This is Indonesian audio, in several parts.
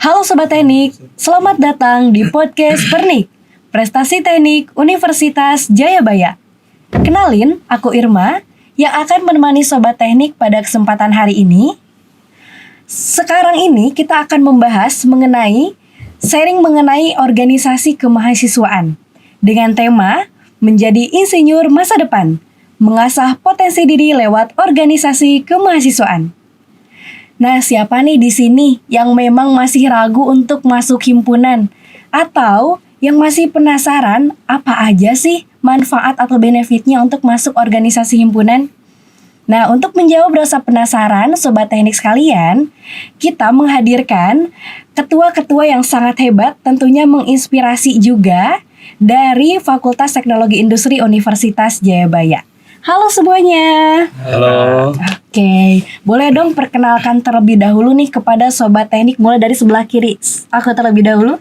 Halo Sobat Teknik, selamat datang di podcast Pernik, Prestasi Teknik Universitas Jayabaya. Kenalin, aku Irma, yang akan menemani Sobat Teknik pada kesempatan hari ini. Sekarang ini kita akan membahas sharing mengenai organisasi kemahasiswaan dengan tema menjadi insinyur masa depan, mengasah potensi diri lewat organisasi kemahasiswaan. Nah, siapa nih di sini yang memang masih ragu untuk masuk himpunan atau yang masih penasaran apa aja sih manfaat atau benefitnya untuk masuk organisasi himpunan? Nah, untuk menjawab rasa penasaran Sobat Teknik sekalian, kita menghadirkan ketua-ketua yang sangat hebat, tentunya menginspirasi juga dari Fakultas Teknologi Industri Universitas Jayabaya. Halo semuanya. Halo. Oke, boleh dong perkenalkan terlebih dahulu nih kepada Sobat Teknik, mulai dari sebelah kiri. Aku terlebih dahulu.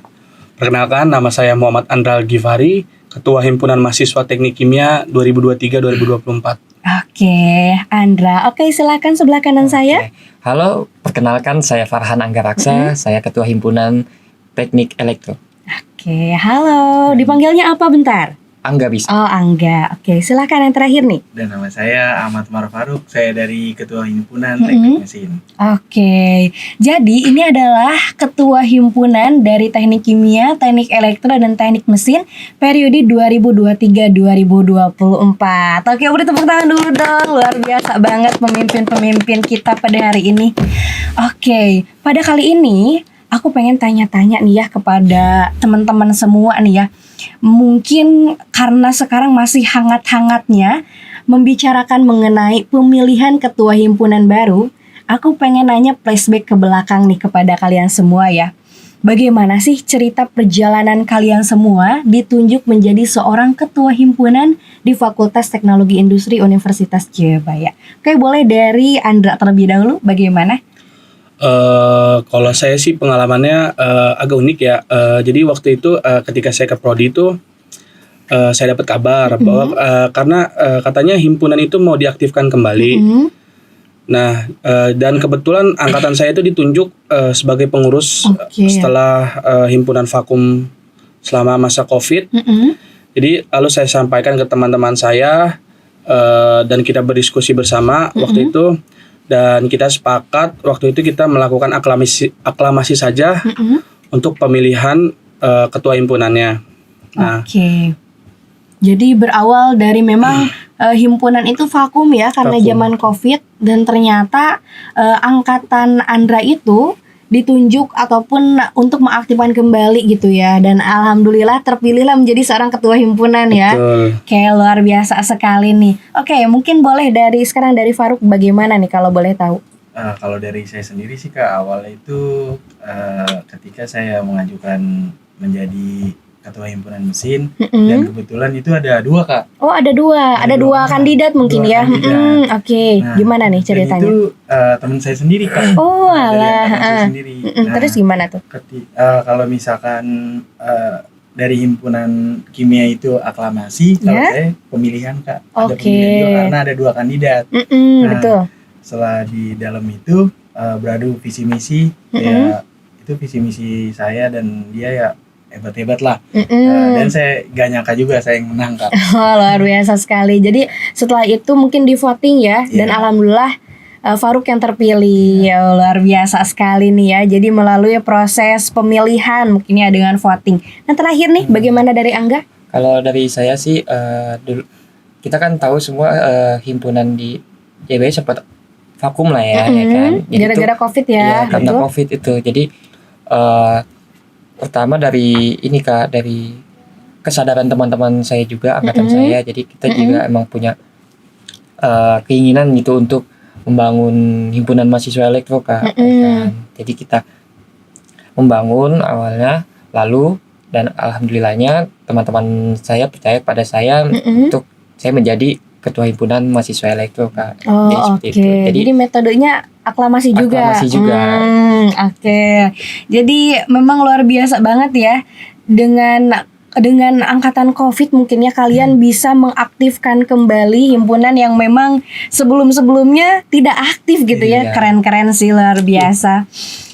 Perkenalkan, nama saya Muhammad Andral Gifari, Ketua Himpunan Mahasiswa Teknik Kimia 2023-2024. Oke, Andra. Oke, silakan sebelah kanan saya. Halo, perkenalkan saya Farhan Anggaraksa, saya Ketua Himpunan Teknik Elektro. Oke, halo. Dipanggilnya apa bentar? Angga bisa. Oh, Angga. Oke, silakan yang terakhir nih. Dan nama saya Ahmad Umar Faruk, saya dari Ketua Himpunan Teknik Mesin. Oke, jadi ini adalah Ketua Himpunan dari Teknik Kimia, Teknik Elektro, dan Teknik Mesin periode 2023-2024. Oke, beri tepuk tangan dulu dong. Luar biasa banget pemimpin-pemimpin kita pada hari ini. Oke, pada kali ini aku pengen tanya-tanya nih ya kepada teman-teman semua nih ya. Mungkin karena sekarang masih hangat-hangatnya membicarakan mengenai pemilihan ketua himpunan baru, aku pengen nanya flashback ke belakang nih kepada kalian semua ya. Bagaimana sih cerita perjalanan kalian semua ditunjuk menjadi seorang ketua himpunan di Fakultas Teknologi Industri Universitas Jayabaya? Oke, boleh dari Andra terlebih dahulu, bagaimana? Kalau saya sih pengalamannya agak unik ya. Jadi waktu itu ketika saya ke prodi itu saya dapat kabar bahwa karena katanya himpunan itu mau diaktifkan kembali. Nah, dan kebetulan angkatan saya itu ditunjuk sebagai pengurus setelah himpunan vakum selama masa COVID. Jadi lalu saya sampaikan ke teman-teman saya dan kita berdiskusi bersama waktu itu. Dan kita sepakat waktu itu kita melakukan aklamasi saja untuk pemilihan ketua himpunannya. Nah, Oke. Jadi berawal dari memang himpunan itu vakum ya karena zaman COVID, dan ternyata angkatan Andra itu ditunjuk ataupun untuk mengaktifkan kembali gitu ya, dan alhamdulillah terpilihlah menjadi seorang ketua himpunan ya. Kayak luar biasa sekali nih. Oke, mungkin boleh sekarang dari Faruk, bagaimana nih kalau boleh tahu? Kalau dari saya sendiri sih Kak, awalnya itu ketika saya mengajukan menjadi Ketua Himpunan Mesin, dan kebetulan itu ada dua Kak. Oh, ada dua kandidat mungkin ya. Oke. Nah, gimana nih ceritanya? Dan itu teman saya sendiri Kak. Oh, Dari alah. angkatan saya sendiri. Nah, Terus gimana tuh? kalau misalkan dari himpunan kimia itu aklamasi, kalau saya pemilihan Kak. Ada pemilihan juga karena ada dua kandidat. Betul. Setelah di dalam itu beradu visi misi, ya itu visi misi saya dan dia ya hebat-hebat lah. Dan saya gak nyangka juga saya yang menang Kak. Oh, luar biasa sekali. Jadi setelah itu mungkin di voting ya, dan alhamdulillah Faruk yang terpilih. Ya, luar biasa sekali nih ya. Jadi melalui proses pemilihan mungkin ya dengan voting. Nah, terakhir nih bagaimana dari Angga? Kalau dari saya sih dulu kita kan tahu semua himpunan di JB sempat vakum lah ya, ya kan. Jadi gara-gara COVID ya. Iya, karena COVID itu. Jadi pertama dari ini Kak, dari kesadaran teman-teman saya juga, angkatan saya. Jadi kita juga emang punya keinginan gitu untuk membangun himpunan mahasiswa elektro Kak. Kan? Jadi kita membangun awalnya, lalu dan alhamdulillahnya teman-teman saya percaya pada saya untuk saya menjadi ketua himpunan mahasiswa elektro Kak. Oh, oke. Jadi metodenya aklamasi juga. Oke. Jadi memang luar biasa banget ya, dengan angkatan COVID mungkin ya kalian bisa mengaktifkan kembali himpunan yang memang sebelum-sebelumnya tidak aktif gitu ya. Keren-keren sih, luar biasa.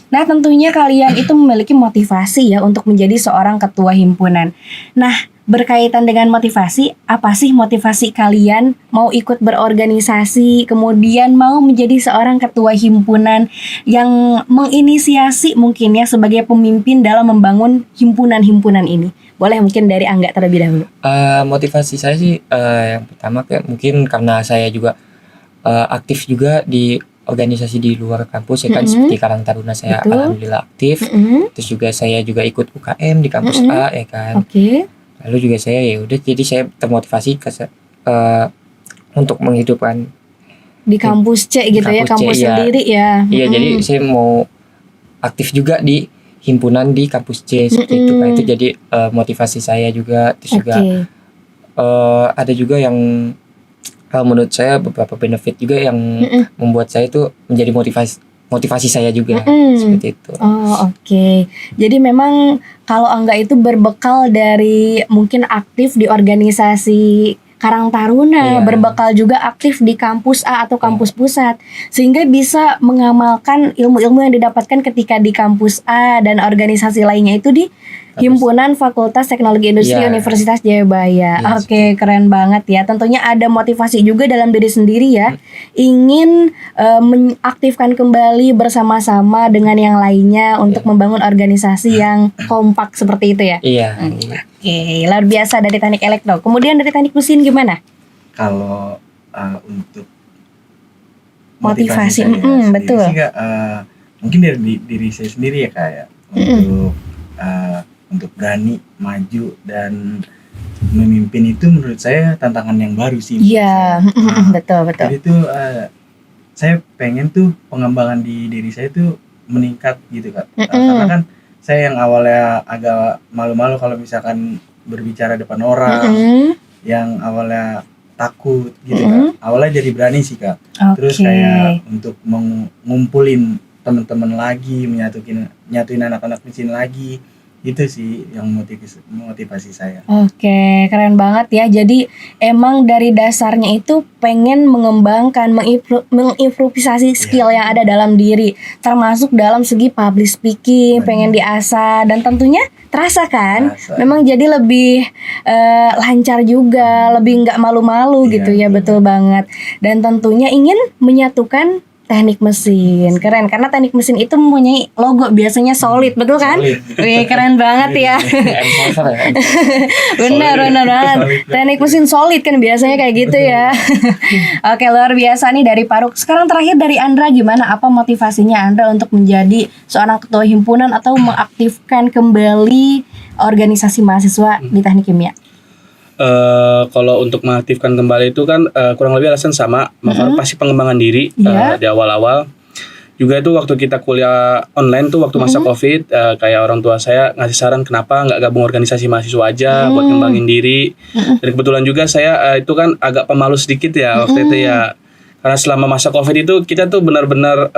Nah, tentunya kalian itu memiliki motivasi ya untuk menjadi seorang ketua himpunan. Nah, berkaitan dengan motivasi, apa sih motivasi kalian mau ikut berorganisasi, kemudian mau menjadi seorang ketua himpunan yang menginisiasi mungkin ya sebagai pemimpin dalam membangun himpunan-himpunan ini? Boleh mungkin dari Angga terlebih dahulu. Motivasi saya sih yang pertama kayak mungkin karena saya juga aktif juga di organisasi di luar kampus ya kan, seperti Karang Taruna saya Betul. alhamdulillah aktif. Terus juga saya juga ikut UKM di kampus A ya kan. Oke. Lalu juga saya ya udah, jadi saya termotivasi untuk menghidupkan Di kampus C gitu ya, Kampus C, kampus iya. sendiri ya. iya, jadi saya mau aktif juga di himpunan di kampus C seperti itu kan. Itu jadi motivasi saya juga. Terus juga Oke. ada juga yang menurut saya beberapa benefit juga yang membuat saya itu menjadi motivasi saya juga seperti itu. Oh, oke. Jadi memang kalau Angga itu berbekal dari mungkin aktif di organisasi Karang Taruna, Iya. berbekal juga aktif di kampus A atau kampus pusat, sehingga bisa mengamalkan ilmu-ilmu yang didapatkan ketika di kampus A dan organisasi lainnya itu di Himpunan Fakultas Teknologi Industri Iya. Universitas Jayabaya. Iya, Oke, keren banget ya. Tentunya ada motivasi juga dalam diri sendiri ya, ingin mengaktifkan kembali bersama-sama dengan yang lainnya untuk membangun organisasi yang kompak seperti itu ya. Iya. Oke, luar biasa dari teknik elektro. Kemudian dari teknik mesin gimana? Kalau untuk Motivasi, saya sendiri betul. sih, Kak, mungkin dari diri saya sendiri ya Kak ya, untuk berani maju dan memimpin itu menurut saya tantangan yang baru sih. Iya, betul. Jadi tuh saya pengen tuh pengembangan di diri saya tuh meningkat gitu Kak. Karena kan saya yang awalnya agak malu-malu kalau misalkan berbicara depan orang, yang awalnya takut gitu Kak. Awalnya jadi berani sih Kak. Terus Oke. kayak untuk mengumpulin teman-teman lagi, nyatuin anak-anak mesin lagi. Itu sih yang motivasi saya. Oke, keren banget ya. Jadi emang dari dasarnya itu pengen mengembangkan, mengimprovisasi skill yang ada dalam diri, termasuk dalam segi public speaking, pengen diasah dan tentunya terasa kan, Terasa. memang jadi lebih lancar juga, lebih nggak malu-malu Iya, gitu ya, betul banget. Dan tentunya ingin menyatukan teknik mesin. Keren karena teknik mesin itu mempunyai logo biasanya solid, betul kan? Solid. Wih, keren banget ya. M-Solver ya. Benar banget. Teknik mesin solid kan biasanya kayak gitu ya. Oke, luar biasa nih dari Paruk. Sekarang terakhir dari Andra, gimana? Apa motivasinya Andra untuk menjadi seorang ketua himpunan atau mengaktifkan kembali organisasi mahasiswa di teknik kimia? Kalau untuk mengaktifkan kembali itu kan kurang lebih alasan sama, pasti pengembangan diri Iya. di awal-awal. Juga itu waktu kita kuliah online tuh waktu masa COVID, kayak orang tua saya ngasih saran kenapa nggak gabung organisasi mahasiswa aja buat ngembangin diri. Dan kebetulan juga saya itu kan agak pemalu sedikit ya waktu itu ya. Karena selama masa COVID itu kita tuh benar-benar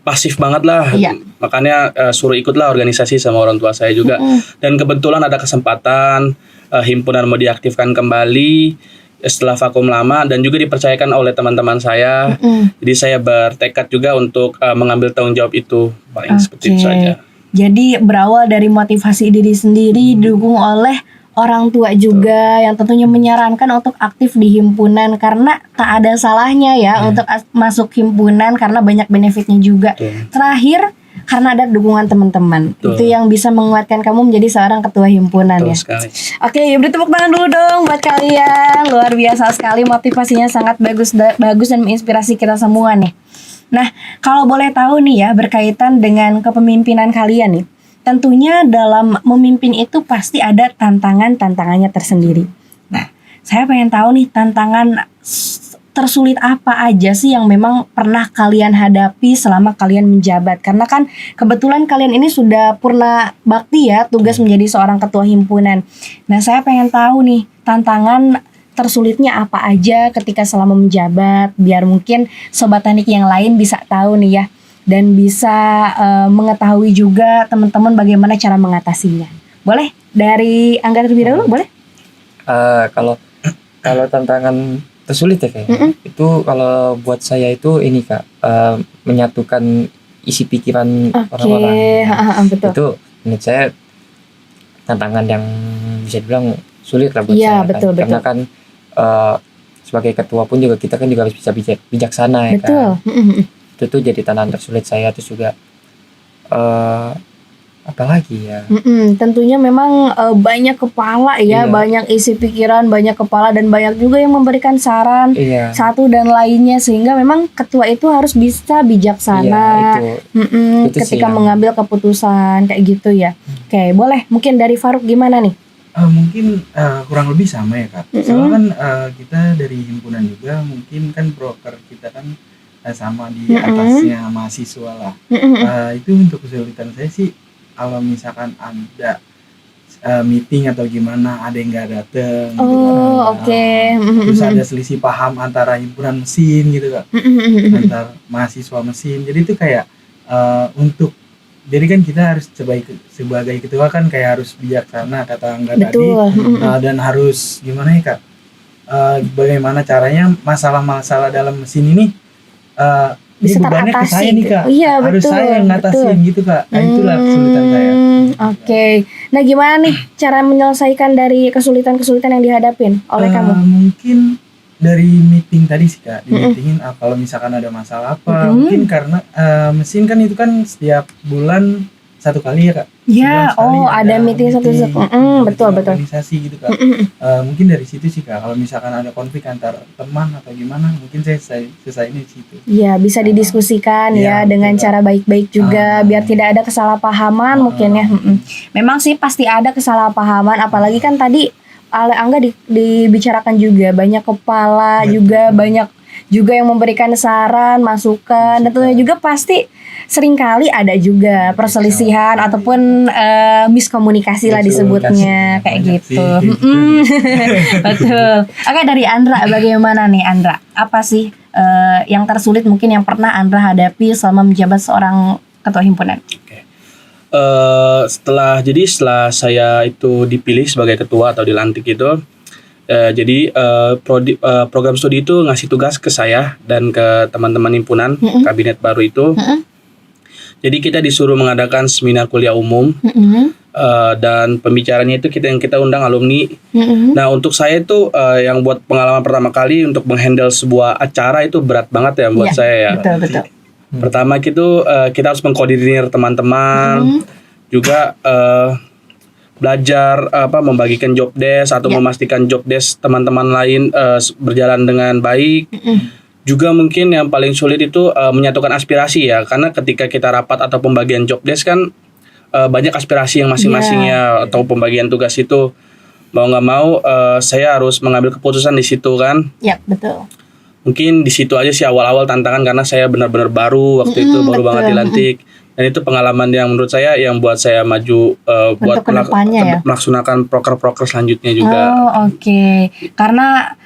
pasif banget lah. Iya. Makanya suruh ikutlah organisasi sama orang tua saya juga. Dan kebetulan ada kesempatan himpunan mau diaktifkan kembali setelah vakum lama dan juga dipercayakan oleh teman-teman saya. Jadi saya bertekad juga untuk mengambil tanggung jawab itu. Paling seperti itu saja. Jadi berawal dari motivasi diri sendiri, didukung oleh orang tua juga yang tentunya menyarankan untuk aktif di himpunan karena tak ada salahnya ya untuk masuk himpunan karena banyak benefitnya juga. Betul. Terakhir karena ada dukungan teman-teman. Betul. Itu yang bisa menguatkan kamu menjadi seorang ketua himpunan Betul ya. sekali. Oke, beri tepuk tangan dulu dong buat kalian. Luar biasa sekali, motivasinya sangat bagus dan menginspirasi kita semua nih. Nah, kalau boleh tahu nih ya berkaitan dengan kepemimpinan kalian nih. Tentunya dalam memimpin itu pasti ada tantangannya tersendiri. Nah, saya pengen tahu nih tantangan tersulit apa aja sih yang memang pernah kalian hadapi selama kalian menjabat? Karena kan kebetulan kalian ini sudah purna bakti ya, tugas menjadi seorang ketua himpunan. Nah, saya pengen tahu nih tantangan tersulitnya apa aja ketika selama menjabat, biar mungkin sobat teknik yang lain bisa tahu nih ya, dan bisa mengetahui juga teman-teman bagaimana cara mengatasinya. Boleh dari Angga terlebih dahulu, boleh? Kalau tantangan tersulit ya kayaknya. Itu kalau buat saya itu ini Kak, menyatukan isi pikiran Oke, orang-orang. betul. Itu menurut saya tantangan yang bisa dibilang sulit lah buat Iya, saya betul, kan. Karena kan sebagai ketua pun juga kita kan juga harus bisa bijaksana ya Betul. kan. Itu tuh jadi tantangan tersulit saya. Terus juga apalagi ya, Tentunya memang banyak kepala ya, Iya. banyak isi pikiran, banyak kepala dan banyak juga yang memberikan saran iya satu dan lainnya, sehingga memang ketua itu harus bisa iya bijaksana itu sih ketika yang- mengambil keputusan kayak gitu ya. Oke, boleh mungkin dari Faruk gimana nih? Mungkin kurang lebih sama ya kak. Soalnya kan kita dari himpunan juga, mungkin kan broker kita kan sama di atasnya mahasiswa lah. Itu untuk kesulitan saya sih, kalau misalkan ada meeting atau gimana, ada yang nggak dateng gitu kan. Oh, oke. Terus ada selisih paham antara himpunan mesin gitu kak, antar mahasiswa mesin. Jadi itu kayak untuk, jadi kan kita harus sebagai ketua kan kayak harus bijaksana kata Angga tadi. Betul. Dan harus gimana ya kak, bagaimana caranya masalah-masalah dalam mesin ini Bisa bebannya ke teratasi saya nih gitu. kak, Iya, harus betul, saya yang ngatasin gitu kak. Nah itulah kesulitan saya. Oke. Nah, gimana nih cara menyelesaikan dari kesulitan-kesulitan yang dihadapin oleh kamu? Mungkin dari meeting tadi sih kak, di meetingin kalau misalkan ada masalah apa, mungkin karena mesin kan itu kan setiap bulan satu kali ya kak. Ya, Sebulan sekali ada meeting satu. meeting Betul. organisasi gitu kak. Mungkin dari situ sih kak, kalau misalkan ada konflik antar teman atau gimana, mungkin saya selesai di situ. Ya, bisa didiskusikan ya Iya, dengan betul, cara baik-baik juga biar tidak ada kesalahpahaman mungkin ya. Memang sih pasti ada kesalahpahaman, apalagi kan tadi oleh Angga dibicarakan juga banyak kepala juga, banyak juga yang memberikan saran, masukan, dan tentunya juga pasti seringkali ada juga perselisihan ataupun miskomunikasi lah disebutnya kayak Banyak gitu. sih, kayak gitu. Betul. Oke, dari Andra bagaimana nih Andra? Apa sih yang tersulit mungkin yang pernah Andra hadapi selama menjabat seorang ketua himpunan? Setelah saya itu dipilih sebagai ketua atau dilantik itu, jadi program studi itu ngasih tugas ke saya dan ke teman-teman himpunan kabinet baru itu. Jadi kita disuruh mengadakan seminar kuliah umum, dan pembicaranya itu yang kita undang alumni. Nah untuk saya itu yang buat pengalaman pertama kali untuk menghandle sebuah acara itu berat banget ya buat Iya, saya ya. Betul. Pertama itu kita harus mengkoordinir teman-teman, juga belajar membagikan job desk atau memastikan job desk teman-teman lain berjalan dengan baik. Juga mungkin yang paling sulit itu menyatukan aspirasi ya, karena ketika kita rapat atau pembagian job desk kan banyak aspirasi yang masing-masingnya atau pembagian tugas itu mau nggak mau saya harus mengambil keputusan di situ kan. Ya, betul. Mungkin di situ aja sih awal-awal tantangan, karena saya benar-benar baru waktu itu, baru banget dilantik. Dan itu pengalaman yang menurut saya yang buat saya maju buat kedepannya ya? melaksanakan proker-proker selanjutnya juga. Oh, oke. Karena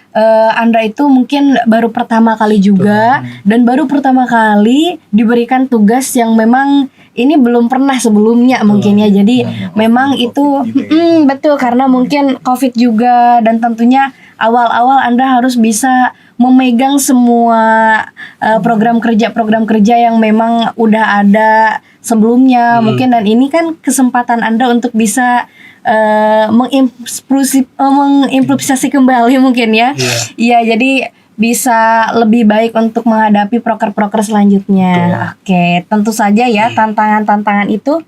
Andra itu mungkin baru pertama kali juga dan baru pertama kali diberikan tugas yang memang ini belum pernah sebelumnya mungkin ya. Jadi memang itu betul, karena mungkin Covid juga, dan tentunya awal-awal Andra harus bisa memegang semua program kerja yang memang udah ada sebelumnya mungkin, dan ini kan kesempatan Andra untuk bisa mengimprovisasi kembali mungkin ya. Iya, jadi bisa lebih baik untuk menghadapi proker-proker selanjutnya. Oke, tentu saja ya tantangan-tantangan itu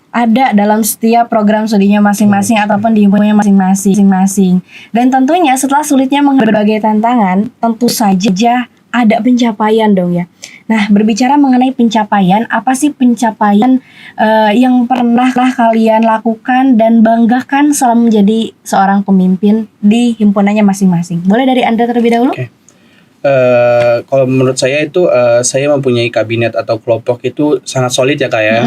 ada dalam setiap program studinya masing-masing ataupun di himpunannya masing-masing. Dan tentunya setelah sulitnya menghadapi berbagai tantangan, tentu saja ada pencapaian dong ya. Nah, berbicara mengenai pencapaian, apa sih pencapaian yang pernah kalian lakukan dan banggakan selama menjadi seorang pemimpin di himpunannya masing-masing? Boleh dari Anda terlebih dahulu? Oke. Kalau menurut saya itu saya mempunyai kabinet atau kelompok itu sangat solid ya kak ya.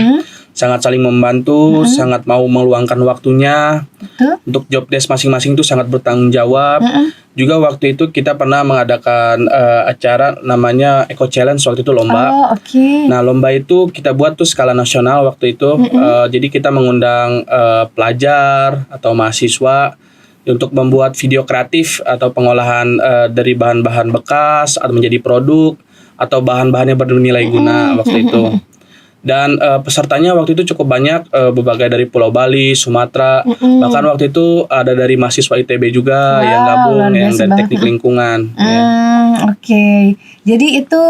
Sangat saling membantu, sangat mau meluangkan waktunya. Betul. Untuk job desk masing-masing itu sangat bertanggung jawab. Juga waktu itu kita pernah mengadakan acara namanya Eco Challenge, waktu itu lomba. Oh, oke. Nah lomba itu kita buat tuh skala nasional waktu itu. Jadi kita mengundang pelajar atau mahasiswa untuk membuat video kreatif atau pengolahan dari bahan-bahan bekas atau menjadi produk atau bahan-bahan yang bernilai guna waktu itu. Dan pesertanya waktu itu cukup banyak, berbagai dari Pulau Bali, Sumatera, bahkan waktu itu ada dari mahasiswa ITB juga yang gabung, luar yang biasa dari banget. teknik lingkungan. Ya. Oke. Jadi itu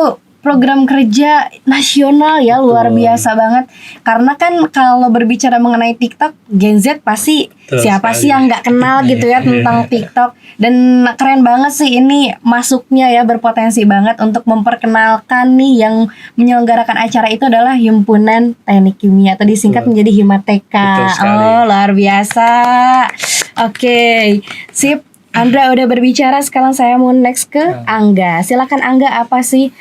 program kerja nasional ya, luar biasa banget. Karena kan kalau berbicara mengenai TikTok, Gen Z pasti Betul siapa sekali. sih yang nggak kenal gitu ya tentang TikTok. Dan keren banget sih ini masuknya ya, berpotensi banget untuk memperkenalkan nih yang menyelenggarakan acara itu adalah Himpunan Teknik Kimia atau disingkat Betul. menjadi Himateka. Betul sekali. Oh, luar biasa. Oke, sip. Andra udah berbicara, sekarang saya mau next ke Angga. Silakan Angga, apa sih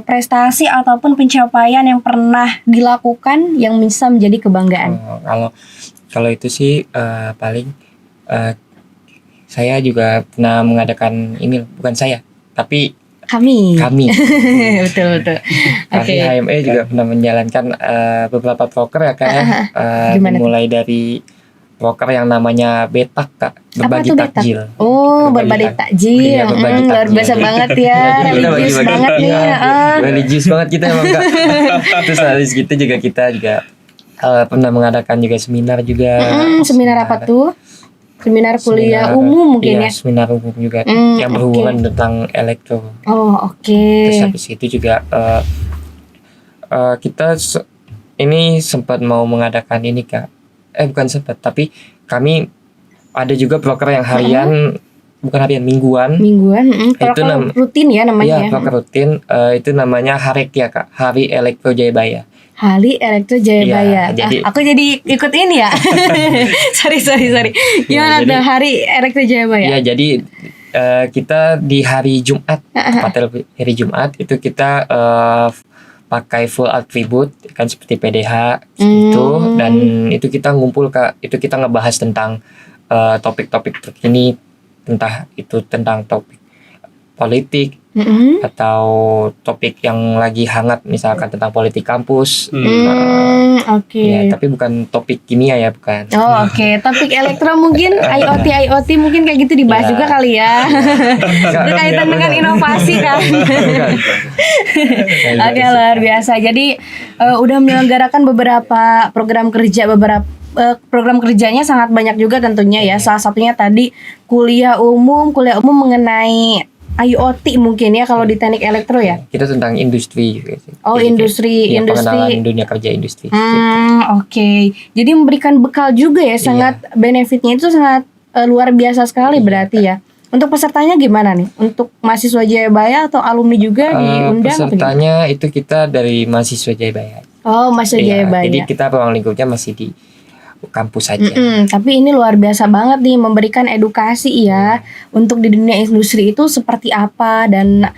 prestasi ataupun pencapaian yang pernah dilakukan yang bisa menjadi kebanggaan? Kalau itu sih paling saya juga pernah mengadakan ini, bukan saya tapi Kami. betul. kami HME juga pernah menjalankan beberapa proker ya Kak ya. Gimana tuh? Mulai dari proker yang namanya Betak Kak, berbagi tuh Betak? takjil. Oh, berbagi takjil. Iya, berbagi Luar takjil. biasa banget ya, Iya, jadi kita religius bagi-bagi. banget nih. Iya, religius banget kita emang Kak. Terus habis gitu kita juga pernah mengadakan juga seminar juga. Seminar apa tuh? Seminar kuliah umum mungkin iya, ya? seminar umum juga yang oke. berhubungan tentang elektro. Oh, oke. Terus habis itu juga kita ini sempat mau mengadakan ini Kak. Bukan sempat, tapi kami ada juga proker yang harian, bukan harian, mingguan. Mingguan, Itu proker rutin ya namanya Iya, ya? proker rutin. Itu namanya HAREK ya Kak, Hari Elektro Jayabaya. Hari Elektro Jayabaya. Iya, jadi- aku jadi ikut ini ya. sorry. Gimana jadi- tuh Hari Elektro Jayabaya? Iya, jadi kita di hari Jumat, tepatnya hari Jumat itu kita pakai full attribute kan seperti PDH gitu, dan itu kita ngumpul Kak, itu kita ngebahas tentang topik-topik terkini, entah itu tentang topik politik atau topik yang lagi hangat misalkan tentang politik kampus. Oke. Ya, tapi bukan topik kimia ya, bukan. Oh, oke. Topik elektro mungkin IoT mungkin kayak gitu dibahas Ya. juga kali ya. Berkaitan dengan inovasi kan. Oke, luar biasa. Jadi udah menyelenggarakan beberapa program kerja, program kerjanya sangat banyak juga tentunya ya. Salah satunya tadi kuliah umum mengenai IoT mungkin ya kalau di teknik elektro ya. Kita tentang industri juga sih. Oh, Jadi industri. pengenalan dunia kerja industri. Oke. Jadi memberikan bekal juga ya, sangat benefitnya itu sangat luar biasa sekali berarti ya. Untuk pesertanya gimana nih? Untuk mahasiswa Jayabaya atau alumni juga diundang? atau gimana? Pesertanya itu kita dari mahasiswa Jayabaya. Oh, mahasiswa Iya, Jayabaya. jadi kita ruang lingkupnya masih di kampus saja. Tapi ini luar biasa banget nih memberikan edukasi ya untuk di dunia industri itu seperti apa, dan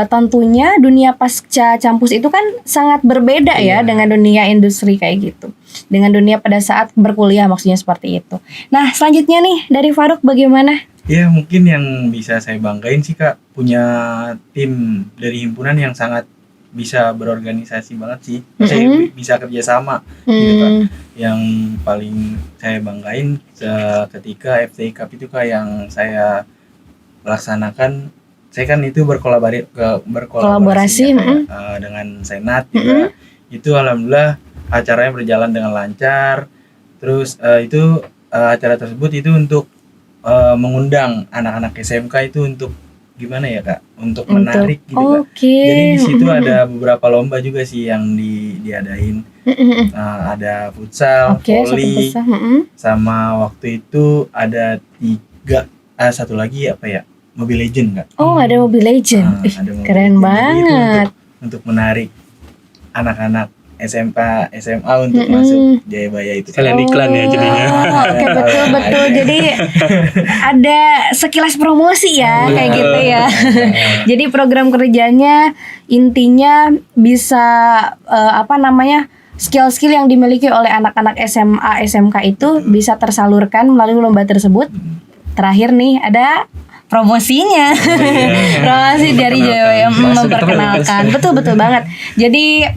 tentunya dunia pasca campus itu kan sangat berbeda ya dengan dunia industri kayak gitu. Dengan dunia pada saat berkuliah maksudnya seperti itu. Nah, selanjutnya nih dari Faruk bagaimana? Ya mungkin yang bisa saya banggain sih Kak, punya tim dari himpunan yang sangat bisa berorganisasi banget sih. Saya bisa kerjasama gitu Kak. Yang paling saya banggain ketika FTI Cup itu Kak yang saya laksanakan, saya kan itu berkolaborasi ya, dengan Senat juga. Itu alhamdulillah acaranya berjalan dengan lancar. Terus itu acara tersebut itu untuk mengundang anak-anak SMK itu untuk gimana ya Kak, untuk menarik gitu Kak. Jadi di situ ada beberapa lomba juga sih yang diadain. Ada futsal, volley, sama waktu itu ada satu lagi apa ya, Mobile Legend Kak. Oh, ada Mobile Legend. Ada Mobile Keren Legend. banget. Jadi itu untuk menarik anak-anak SMK, SMA untuk masuk Jayabaya itu. Kalian iklan ya jadinya. Oke, betul. Jadi ada sekilas promosi ya kayak gitu ya. Jadi program kerjanya intinya bisa skill-skill yang dimiliki oleh anak-anak SMA, SMK itu bisa tersalurkan melalui lomba tersebut. Terakhir nih ada promosinya. Promosi dari Jayabaya memperkenalkan. Betul banget. Jadi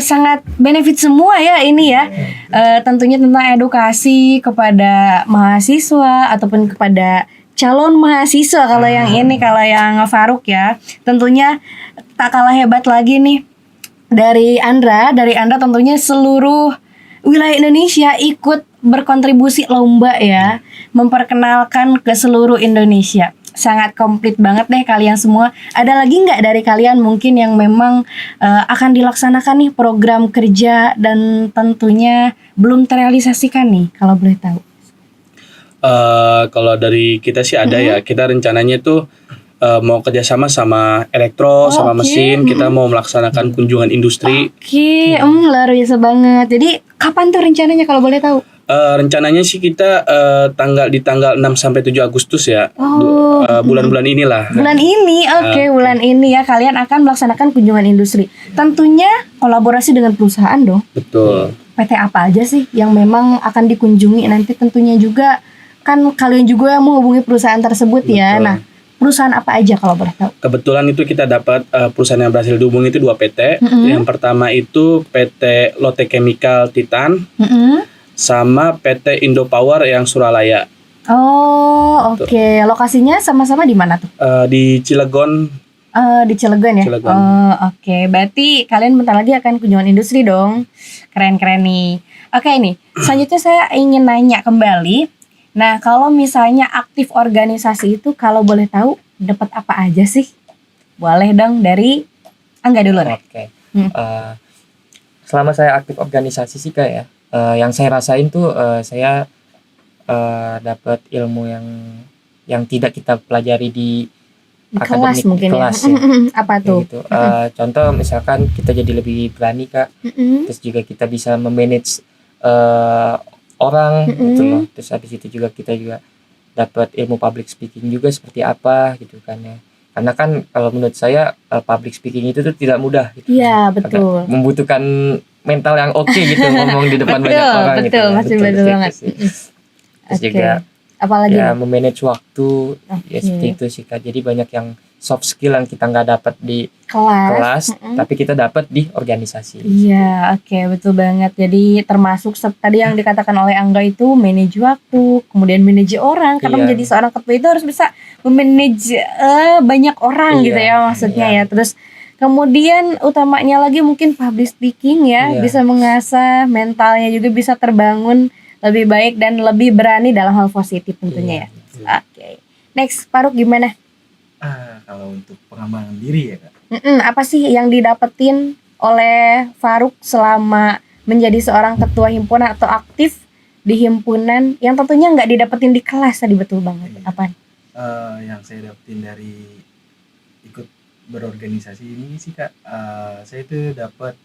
sangat benefit semua ya ini ya. Tentunya tentang edukasi kepada mahasiswa ataupun kepada calon mahasiswa kalau yang ini, kalau yang Faruk ya. Tentunya tak kalah hebat lagi nih dari Andra tentunya seluruh wilayah Indonesia ikut berkontribusi lomba ya, memperkenalkan ke seluruh Indonesia. Sangat komplit banget deh kalian semua. Ada lagi nggak dari kalian mungkin yang memang akan dilaksanakan nih program kerja dan tentunya belum terrealisasikan nih, kalau boleh tahu? Kalau dari kita sih ada ya. Kita rencananya tuh mau kerjasama sama elektro, sama oke. mesin. Kita mau melaksanakan kunjungan industri. Oke, luar biasa banget. Jadi kapan tuh rencananya kalau boleh tahu? Rencananya sih kita di tanggal 6 sampai 7 Agustus ya. Oh. Bulan-bulan inilah. Bulan ini, oke, bulan ini ya kalian akan melaksanakan kunjungan industri. Tentunya kolaborasi dengan perusahaan dong. Betul. PT apa aja sih yang memang akan dikunjungi nanti tentunya juga kan kalian juga yang menghubungi perusahaan tersebut ya. Betul. Nah, perusahaan apa aja kalau boleh tahu? Kebetulan itu kita dapat perusahaan yang berhasil dihubungi itu 2 PT. Yang pertama itu PT Lotte Chemical Titan sama PT Indo Power yang Suralaya. Oh, oke. Lokasinya sama-sama di mana tuh? Di Cilegon. Di Cilegon ya? Cilegon. Oh, oke. Berarti kalian bentar lagi akan kunjungan industri dong. Keren-keren nih. Oke nih, selanjutnya saya ingin nanya kembali. Nah, kalau misalnya aktif organisasi itu kalau boleh tahu dapat apa aja sih? Boleh dong dari Angga dulu nih. Oke. Selama saya aktif organisasi sih Kak ya, yang saya rasain tuh saya dapat ilmu yang tidak kita pelajari di Di kelas akademik, mungkin kelas ya. ya. Apa Kayak tuh? gitu. Contoh misalkan kita jadi lebih berani Kak, terus juga kita bisa memanage orang gitu loh. Terus habis itu juga kita juga dapat ilmu public speaking juga seperti apa gitu kan ya. Karena kan kalau menurut saya public speaking itu tuh tidak mudah gitu. Iya, Agak betul. membutuhkan mental yang oke gitu ngomong di depan banyak orang gitu. Betul, ya. masih betul Betul banget. sih. Terus Oke. juga Apalagi ya nih? memanage waktu ya Oke. seperti itu sih Kak. Jadi banyak yang soft skill yang kita nggak dapat di Kelas. kelas, tapi kita dapat di organisasi. Iya, oke, betul banget. Jadi termasuk tadi yang dikatakan oleh Angga itu manage waktu, kemudian manage orang. Karena Iya. menjadi seorang ketua itu harus bisa memanage banyak orang Iya, gitu ya maksudnya iya. ya. Terus kemudian utamanya lagi mungkin public speaking ya, Iya. bisa mengasah mentalnya juga bisa terbangun lebih baik dan lebih berani dalam hal positif tentunya ya. Oke. Next, Faruk gimana? Kalau untuk pengembangan diri ya Kak. Apa sih yang didapetin oleh Faruk selama menjadi seorang ketua himpunan atau aktif di himpunan yang tentunya nggak didapetin di kelas tadi, betul banget. Iya. Apa? Yang saya dapetin dari ikut berorganisasi ini sih Kak, saya itu dapat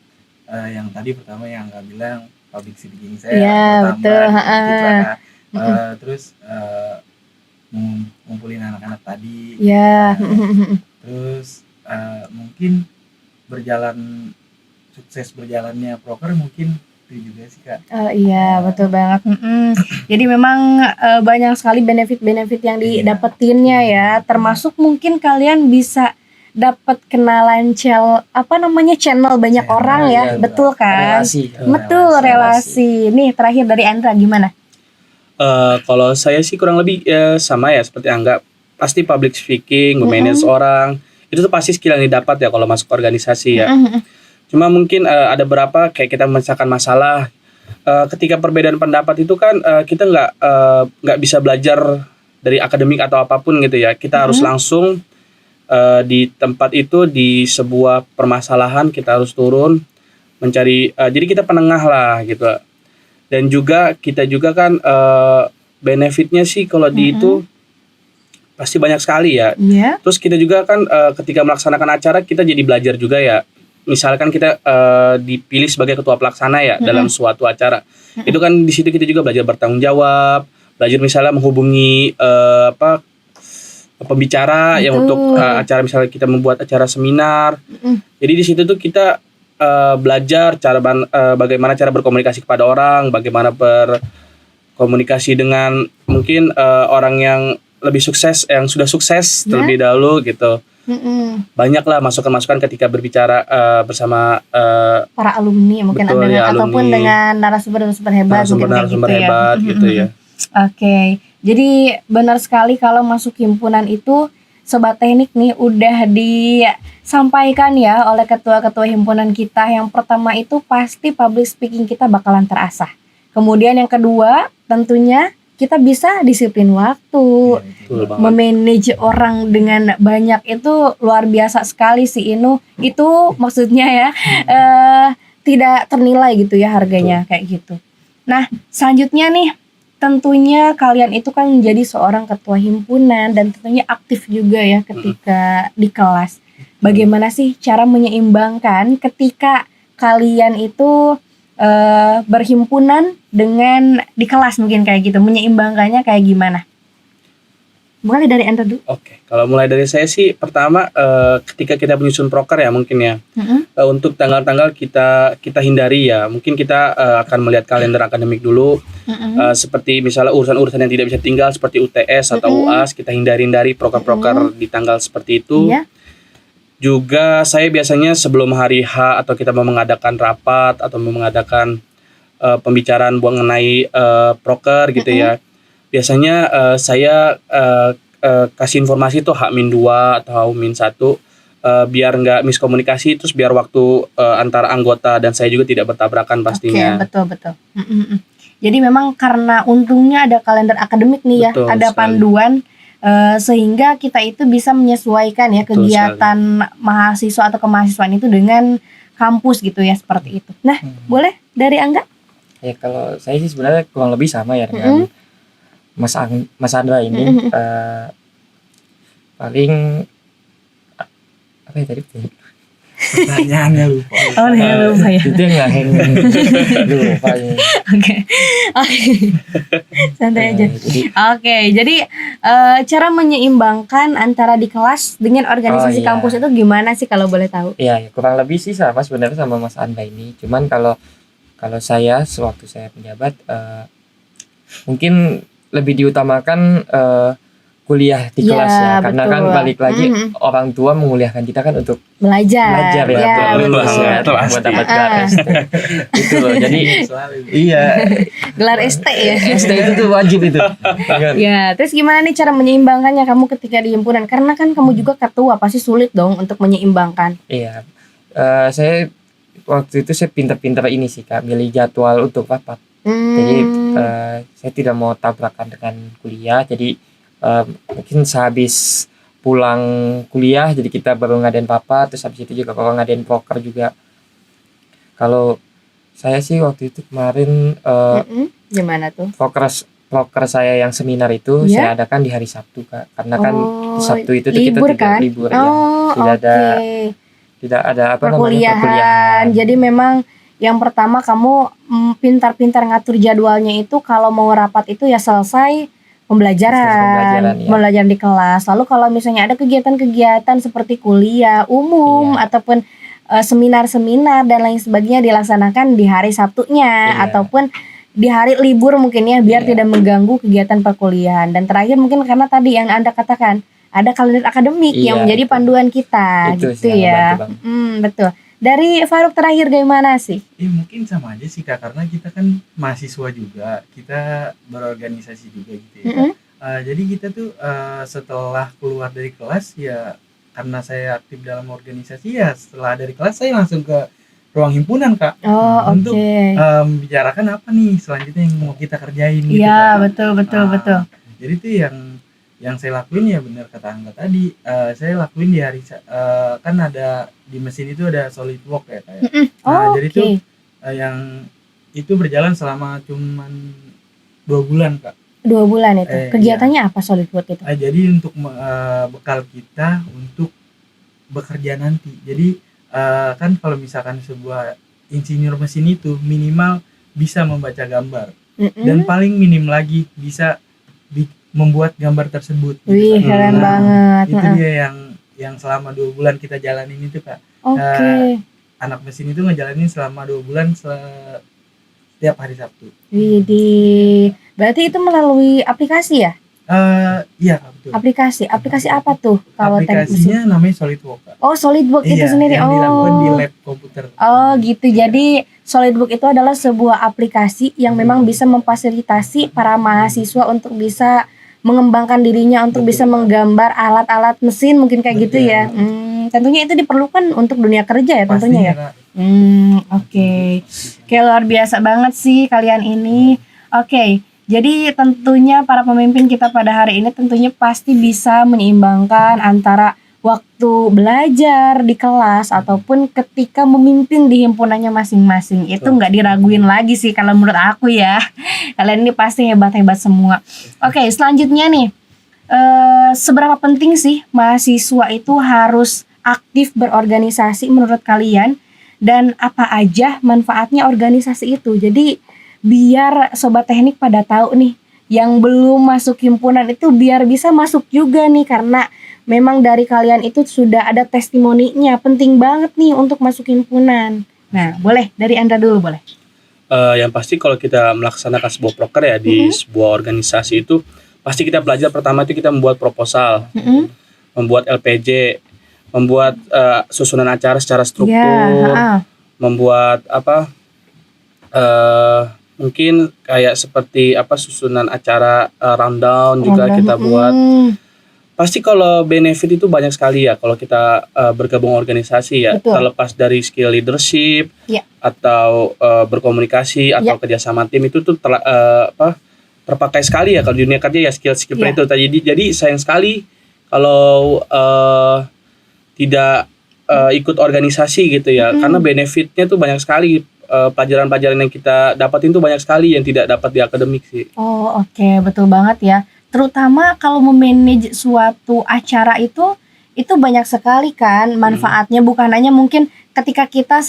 yang tadi pertama yang nggak bilang public speaking saya Iya, bertambah betul, gitu lah, Kak. Terus ngumpulin anak-anak tadi. Ya. Terus mungkin sukses berjalannya proker mungkin itu juga sih Kak. Iya, betul banget. Jadi memang banyak sekali benefit-benefit yang didapetinnya ya, termasuk mungkin kalian bisa dapat kenalan channel banyak Channel, orang ya, iya, betul kan? relasi. Betul, relasi. Nih terakhir dari Andra gimana? Kalau saya sih kurang lebih sama ya seperti Angga. Pasti public speaking, memanage orang, itu tuh pasti skill yang didapat ya kalau masuk organisasi ya. Cuma mungkin ada beberapa kayak kita memecahkan masalah. Ketika perbedaan pendapat itu kan kita nggak bisa belajar dari akademik atau apapun gitu ya. Kita harus langsung di tempat itu, di sebuah permasalahan kita harus turun mencari. Jadi kita penengah lah gitu. Dan juga kita juga kan benefitnya sih kalau di itu pasti banyak sekali ya. Iya. Terus kita juga kan ketika melaksanakan acara kita jadi belajar juga ya. Misalkan kita dipilih sebagai ketua pelaksana ya dalam suatu acara. Itu kan di situ kita juga belajar bertanggung jawab, belajar misalnya menghubungi pembicara yang untuk acara, misalnya kita membuat acara seminar. Jadi di situ tuh kita belajar bagaimana cara berkomunikasi kepada orang, bagaimana berkomunikasi dengan mungkin orang yang lebih sukses, yang sudah sukses terlebih dahulu gitu. Banyaklah masukan-masukan ketika berbicara bersama Para alumni mungkin betul, ada ya, ataupun alumni. dengan narasumber hebat mungkin kayak narasumber gitu ya. hebat gitu ya. Oke, jadi benar sekali kalau masuk himpunan itu Sobat Teknik nih udah disampaikan ya oleh ketua-ketua himpunan kita. Yang pertama itu pasti public speaking kita bakalan terasah. Kemudian yang kedua tentunya kita bisa disiplin waktu, Betul banget. memanage orang dengan banyak itu luar biasa sekali sih Inu. Itu maksudnya ya tidak ternilai gitu ya harganya kayak gitu. Nah selanjutnya nih tentunya kalian itu kan menjadi seorang ketua himpunan dan tentunya aktif juga ya ketika di kelas. Bagaimana sih cara menyeimbangkan ketika kalian itu berhimpunan dengan di kelas mungkin kayak gitu, menyeimbangkannya kayak gimana? Mulai dari Anda dulu. Oke, kalau mulai dari saya sih pertama ketika kita menyusun proker ya mungkin ya untuk tanggal-tanggal kita hindari ya mungkin kita akan melihat kalender akademik dulu seperti misalnya urusan-urusan yang tidak bisa tinggal seperti UTS atau UAS kita hindari proker-proker di tanggal seperti itu. Iya. Juga saya biasanya sebelum hari H atau kita mau mengadakan rapat atau mau mengadakan pembicaraan mengenai proker gitu ya. Biasanya saya kasih informasi tuh H-2 atau H-1 biar nggak miskomunikasi terus biar waktu antara anggota dan saya juga tidak bertabrakan pastinya. Oke, betul. Jadi memang karena untungnya ada kalender akademik nih ya, Betul ada sekali. panduan sehingga kita itu bisa menyesuaikan ya Betul kegiatan mahasiswa atau kemahasiswaan itu dengan kampus gitu ya seperti itu. Nah, boleh dari Angga? Ya kalau saya sih sebenarnya kurang lebih sama ya dengan Mas Andra ini. Paling apa ya tadi? Pertanyaannya lupa. Oh, lupa ya. Itu yang ngeheng dulu paling. Oke. Santai aja. Oke, jadi cara menyeimbangkan antara di kelas dengan organisasi iya. kampus itu gimana sih kalau boleh tahu? Iya, ya, kurang lebih sih sama sebenarnya sama Mas Andra ini. Cuman kalau saya sewaktu saya penjabat mungkin lebih diutamakan kuliah di Ya, kelas ya, karena betul. kan balik lagi orang tua menguliahkan kita kan untuk Belajar belajar ya, ya, betul, betul. ya, Pasti. buat dapat gelar ST. Itu loh. Jadi Selalu. iya, Gelar ST ya. ST itu tuh wajib itu. Kan? Ya, terus gimana nih cara menyeimbangkannya kamu ketika di himpunan? Karena kan kamu juga ketua, pasti sulit dong untuk menyeimbangkan. Iya. Saya waktu itu saya pintar-pintar ini sih Kak, milih jadwal untuk rapat. Jadi saya tidak mau tabrakan dengan kuliah. Jadi mungkin sehabis pulang kuliah jadi kita baru ngadain papa, terus habis itu juga kalau ngadain proker juga. Kalau saya sih waktu itu kemarin Gimana tuh? proker saya yang seminar itu Iya? saya adakan di hari Sabtu Kak, karena kan di Sabtu itu tuh kita libur tidak kan? libur ya, Oh, tidak ada apa namanya perkuliahan. perkuliahan. Jadi memang yang pertama kamu pintar-pintar ngatur jadwalnya itu kalau mau rapat itu ya selesai pembelajaran, ya. pembelajaran di kelas. Lalu kalau misalnya ada kegiatan-kegiatan seperti kuliah umum Iya. ataupun seminar-seminar dan lain sebagainya dilaksanakan di hari Sabtunya Iya. ataupun di hari libur mungkin ya biar Iya. tidak mengganggu kegiatan perkuliahan. Dan terakhir mungkin karena tadi yang Anda katakan ada kalender akademik Iya, yang menjadi betul. panduan kita Itu gitu sih yang ya. membantu banget. Betul. Dari Faruk terakhir gimana sih? Mungkin sama aja sih Kak, karena kita kan mahasiswa juga, kita berorganisasi juga gitu ya. Jadi kita tuh setelah keluar dari kelas ya, karena saya aktif dalam organisasi ya, setelah dari kelas saya langsung ke ruang himpunan Kak. Oh, Untuk oke. membicarakan apa nih selanjutnya yang mau kita kerjain gitu Iya, Kak. betul. Jadi itu yang saya lakuin ya benar kata Angga tadi, saya lakuin di hari kan ada di mesin itu ada SolidWorks ya kayak. Oh, Jadi oke. itu yang itu berjalan selama cuman 2 bulan Kak. 2 bulan itu. Kegiatannya apa SolidWorks itu? Jadi untuk bekal kita untuk bekerja nanti. Jadi kan kalau misalkan sebuah insinyur mesin itu minimal bisa membaca gambar dan paling minim lagi bisa membuat gambar tersebut. Wih, Kak. keren banget. Itu dia yang selama 2 bulan kita jalanin itu Kak. Oke. Anak mesin itu ngejalanin selama 2 bulan setiap hari Sabtu. Widih. Berarti itu melalui aplikasi ya? Iya Kak, betul. Aplikasi apa tuh kalau teknik mesin? Aplikasinya namanya SolidWorks Kak. Oh, SolidWorks itu sendiri. Yang dilakukan di Oh. lab komputer. Oh, gitu. Jadi SolidWorks itu adalah sebuah aplikasi yang memang bisa memfasilitasi para mahasiswa untuk bisa mengembangkan dirinya untuk bisa menggambar alat-alat mesin mungkin kayak gitu ya. Tentunya itu diperlukan untuk dunia kerja ya tentunya ya. Kak. Oke. Oke, luar biasa banget sih kalian ini. Oke, jadi tentunya para pemimpin kita pada hari ini tentunya pasti bisa menyeimbangkan antara waktu belajar di kelas ataupun ketika memimpin di himpunannya masing-masing. Itu nggak diraguin lagi sih kalau menurut aku ya. Kalian ini pasti hebat-hebat semua. Oke, selanjutnya nih. Seberapa penting sih mahasiswa itu harus aktif berorganisasi menurut kalian? Dan apa aja manfaatnya organisasi itu? Jadi biar sobat teknik pada tahu nih, yang belum masuk himpunan itu biar bisa masuk juga nih, karena memang dari kalian itu sudah ada testimoninya, penting banget nih untuk masuk himpunan. Nah, boleh dari Anda dulu boleh. Yang pasti kalau kita melaksanakan sebuah proker ya di sebuah organisasi itu pasti kita belajar pertama itu kita membuat proposal, membuat LPJ, membuat susunan acara secara struktur, membuat mungkin kayak seperti susunan acara rundown juga kita buat. Pasti kalau benefit itu banyak sekali ya kalau kita bergabung organisasi ya. Betul. Terlepas dari skill leadership atau berkomunikasi atau kerjasama tim itu tuh terpakai sekali ya kalau di dunia kerja ya skill itu. Jadi sayang sekali kalau tidak ikut organisasi gitu ya, karena benefitnya tuh banyak sekali. Pelajaran-pelajaran yang kita dapatin tuh banyak sekali yang tidak dapat di akademik sih. Oh oke, betul banget ya. Terutama kalau memanage suatu acara itu banyak sekali kan manfaatnya. Bukan hanya mungkin ketika kita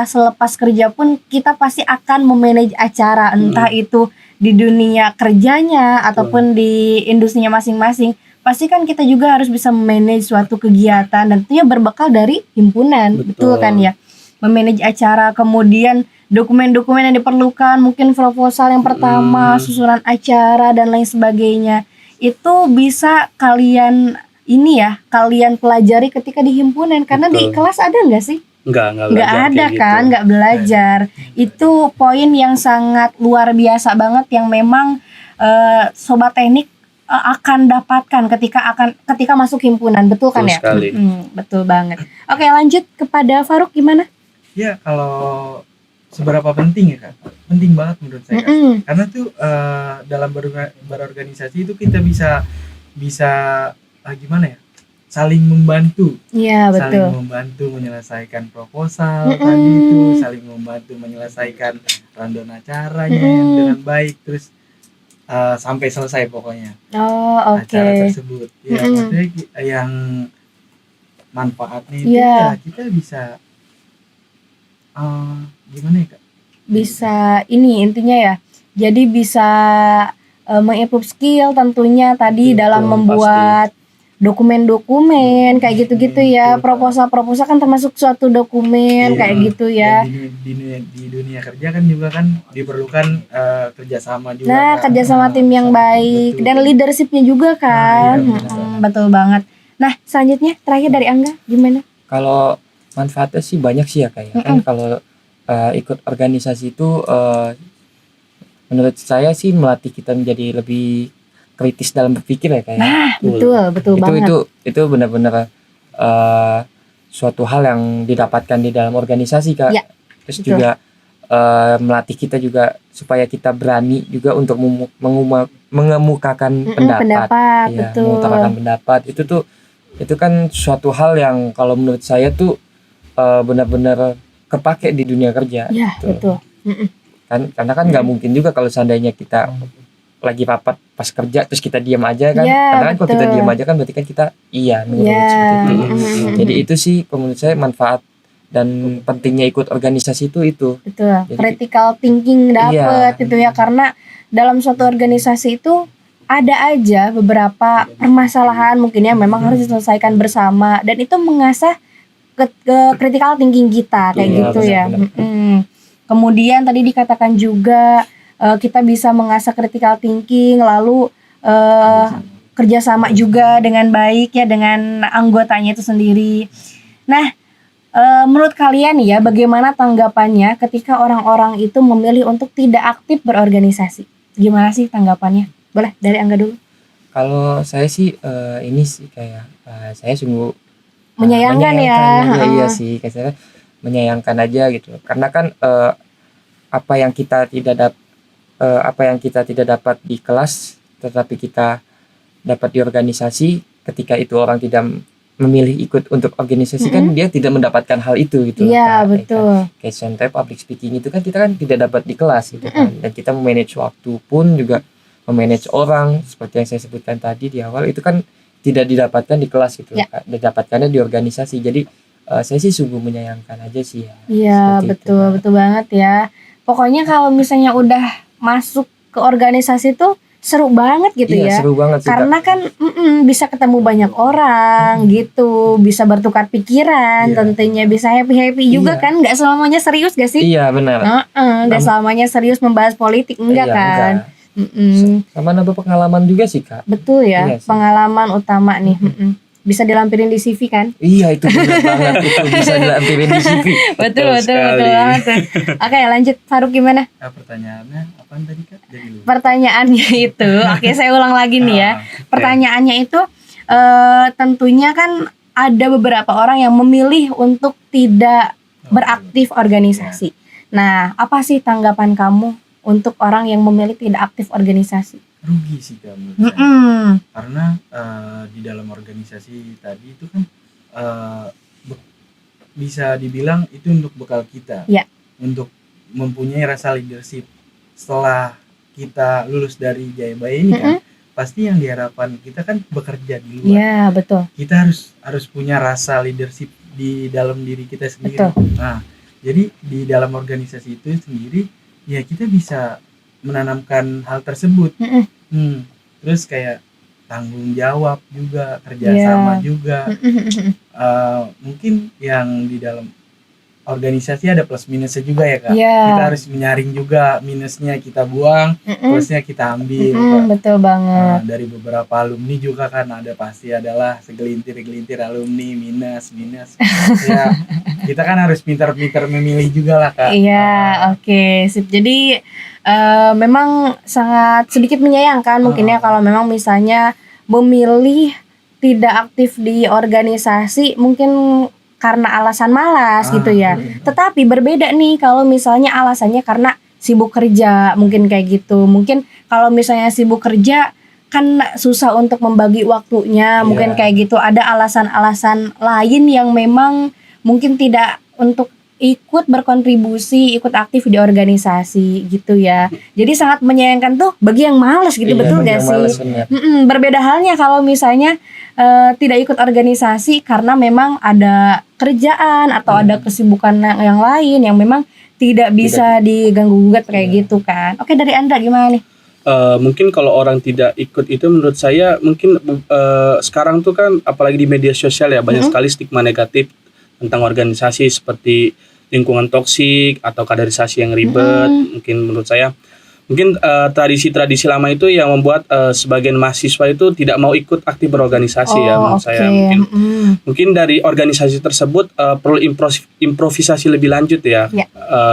selepas kerja pun kita pasti akan memanage acara, entah itu di dunia kerjanya ataupun di industrinya masing-masing. Pasti kan kita juga harus bisa memanage suatu kegiatan dan tentunya berbekal dari himpunan. Betul kan ya? Memanage acara, kemudian dokumen-dokumen yang diperlukan, mungkin proposal yang pertama, susunan acara dan lain sebagainya. Itu bisa kalian pelajari ketika di himpunan, karena di kelas ada nggak sih? Nggak ada kan, gitu. nggak belajar. Itu poin yang sangat luar biasa banget yang memang sobat teknik akan dapatkan ketika masuk himpunan, betul kan ya? Sekali. Betul banget. Oke, lanjut kepada Faruk, gimana? Ya, kalau seberapa penting ya Kak? Penting banget menurut saya Kak. Karena tuh dalam berorganisasi itu kita bisa gimana ya? Saling membantu. Iya, betul. Saling membantu menyelesaikan proposal tadi itu, saling membantu menyelesaikan rundown acaranya dengan baik, terus sampai selesai pokoknya. Oh, oke. Acara tersebut. Ya, maksudnya yang manfaatnya itu ya kita bisa gimana ya Kak? Bisa intinya ya. Jadi bisa mengimprove skill tentunya tadi dalam membuat dokumen-dokumen kayak gitu-gitu ya. Proposal kan termasuk suatu dokumen kayak gitu ya. Di dunia kerja kan juga kan diperlukan kerjasama juga. Nah, kerjasama tim yang baik dan leadershipnya juga kan. Betul banget. Nah, selanjutnya terakhir dari Angga gimana? Kalau manfaatnya sih banyak sih ya kayak kan kalau ikut organisasi itu menurut saya sih melatih kita menjadi lebih kritis dalam berpikir ya kayak. Nah, betul banget. Itu benar-benar suatu hal yang didapatkan di dalam organisasi Kak. Ya, Terus juga melatih kita juga supaya kita berani juga untuk mengemukakan pendapat. Ya, betul. mengutarakan pendapat itu kan suatu hal yang kalau menurut saya tuh benar-benar kepake di dunia kerja. Ya, gitu. betul. Karena kan nggak mungkin juga kalau seandainya kita lagi rapat pas kerja terus kita diam aja kan. Ya, Karena kan kalau kita diam aja kan berarti kan kita nurut seperti itu. Jadi itu sih menurut saya manfaat dan pentingnya ikut organisasi itu. Betul. Jadi, critical thinking dapet itu ya, karena dalam suatu organisasi itu ada aja beberapa permasalahan mungkin yang memang harus diselesaikan bersama, dan itu mengasah ke critical thinking kita kayak gitu ya. Kemudian tadi dikatakan juga kita bisa mengasah critical thinking, lalu kerjasama juga dengan baik ya dengan anggotanya itu sendiri. Nah, menurut kalian ya bagaimana tanggapannya ketika orang-orang itu memilih untuk tidak aktif berorganisasi? Gimana sih tanggapannya? Boleh dari Angga dulu. Kalau saya sih ini sih kayak saya sungguh Menyayangkan ya. iya sih, kayak saya menyayangkan aja gitu. Karena kan apa yang kita tidak dapat di kelas, tetapi kita dapat di organisasi. Ketika itu orang tidak memilih ikut untuk organisasi kan dia tidak mendapatkan hal itu gitu loh, Iya, Kak. betul. Kayak contoh public speaking itu kan kita kan tidak dapat di kelas gitu kan. Dan kita memanage waktu pun juga memanage orang seperti yang saya sebutkan tadi di awal itu kan tidak didapatkan di kelas gitu loh, Kak. Didapatkannya di organisasi. Jadi saya sih sungguh menyayangkan aja sih ya. Iya, Seperti itu, betul, Kak. betul banget ya. Pokoknya kalau misalnya udah masuk ke organisasi tuh seru banget gitu Iya, ya. seru banget sih, Kak. Karena kan bisa ketemu banyak orang gitu, bisa bertukar pikiran, Iya. tentunya bisa happy-happy juga Iya. kan, nggak selamanya serius gak sih? Iya, benar. Nggak selamanya serius membahas politik, enggak Iya, kan? enggak. Mm-mm. Sama nambah pengalaman juga sih, Kak. Betul ya, Iya sih. pengalaman utama nih. Bisa dilampirin di CV kan? Iya, itu benar banget, itu bisa dilampirin di CV. Betul sekali. banget tuh. Oke, lanjut Faruk gimana? Pertanyaannya apaan tadi Kak? Jadi lupa. Pertanyaannya itu, oke saya ulang lagi nih ya. Pertanyaannya itu tentunya kan ada beberapa orang yang memilih untuk tidak beraktif organisasi. Nah, apa sih tanggapan kamu untuk orang yang memilih tidak aktif organisasi? Rugi sih Kak menurut saya. Karena di dalam organisasi tadi itu kan bisa dibilang itu untuk bekal kita, Ya. untuk mempunyai rasa leadership. Setelah kita lulus dari Jayabaya ini kan, pasti yang diharapkan kita kan bekerja di luar. Ya, betul. Kita harus punya rasa leadership di dalam diri kita sendiri. Betul. Nah, jadi di dalam organisasi itu sendiri ya kita bisa menanamkan hal tersebut. Terus kayak tanggung jawab juga, kerjasama juga. Mungkin yang di dalam organisasi ada plus minusnya juga ya Kak. Iya. Kita harus menyaring juga, minusnya kita buang, plusnya kita ambil. Kak. Betul banget. Dari beberapa alumni juga kan pasti adalah segelintir alumni minus. Ya kita kan harus pintar-pintar memilih juga lah Kak. Iya, oke, sip. Jadi memang sangat sedikit menyayangkan mungkin ya kalau memang misalnya memilih tidak aktif di organisasi mungkin karena alasan malas gitu ya. Tetapi berbeda nih kalau misalnya alasannya karena sibuk kerja, mungkin kayak gitu. Mungkin kalau misalnya sibuk kerja kan susah untuk membagi waktunya, mungkin kayak gitu. Ada alasan-alasan lain yang memang mungkin tidak untuk ikut berkontribusi, ikut aktif di organisasi gitu ya. Jadi sangat menyayangkan tuh bagi yang malas gitu, Iya, betul bagi gak yang sih? malas, benar. Berbeda halnya kalau misalnya tidak ikut organisasi karena memang ada kerjaan atau ada kesibukan yang lain yang memang tidak bisa diganggu-gugat kayak gitu kan. Oke, dari Andra gimana nih? Mungkin kalau orang tidak ikut itu menurut saya mungkin sekarang tuh kan apalagi di media sosial ya banyak sekali stigma negatif tentang organisasi seperti lingkungan toksik atau kaderisasi yang ribet. Mungkin menurut saya mungkin tradisi-tradisi lama itu yang membuat sebagian mahasiswa itu tidak mau ikut aktif berorganisasi ya menurut saya. Mungkin dari organisasi tersebut perlu improvisasi lebih lanjut ya.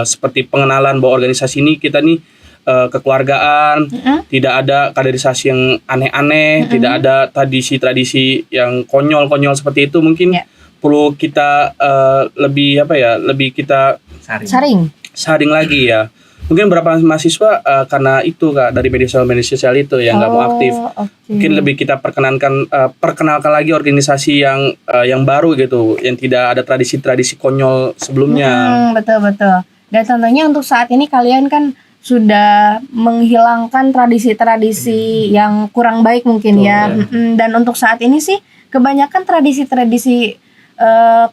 Seperti pengenalan bahwa organisasi ini kita nih kekeluargaan, tidak ada kaderisasi yang aneh-aneh, tidak ada tradisi-tradisi yang konyol-konyol seperti itu. Mungkin perlu kita lebih kita saring lagi ya. Mungkin beberapa mahasiswa karena itu Kak dari media sosial itu yang nggak mau aktif. Mungkin lebih kita perkenalkan lagi organisasi yang baru gitu, yang tidak ada tradisi-tradisi konyol sebelumnya. Betul. Dan tentunya untuk saat ini kalian kan sudah menghilangkan tradisi-tradisi yang kurang baik mungkin ya. Dan untuk saat ini sih kebanyakan tradisi-tradisi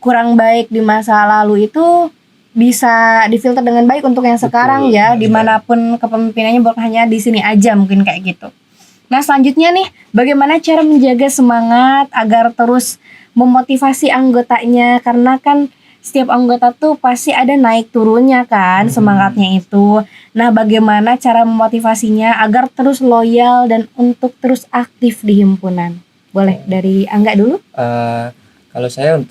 kurang baik di masa lalu itu bisa difilter dengan baik untuk yang sekarang ya, dimanapun kepemimpinannya bukan hanya di sini aja mungkin kayak gitu. Nah selanjutnya nih, bagaimana cara menjaga semangat agar terus memotivasi anggotanya, karena kan setiap anggota tuh pasti ada naik turunnya kan semangatnya itu. Nah bagaimana cara memotivasinya agar terus loyal dan untuk terus aktif di himpunan? Boleh dari Angga dulu? Kalau saya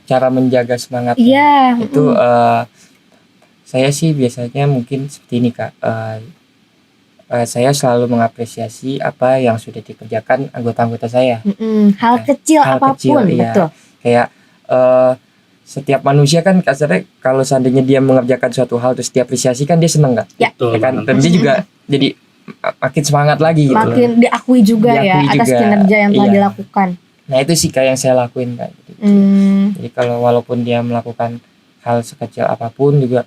cara menjaga semangat itu saya sih biasanya mungkin seperti ini Kak. saya selalu mengapresiasi apa yang sudah dikerjakan anggota-anggota saya. Hal kecil Hal apapun, kecil, iya. betul. Kayak setiap manusia kan kasarnya kalau seandainya dia mengerjakan suatu hal terus diapresiasi kan dia seneng kan? Ya. Betul Ya kan? banget. Dan dia juga jadi makin semangat lagi gitu. Makin diakui juga ya Diakui atas juga, kinerja yang telah iya. dilakukan. Nah itu sih Kak yang saya lakuin Kak. Jadi kalau walaupun dia melakukan hal sekecil apapun juga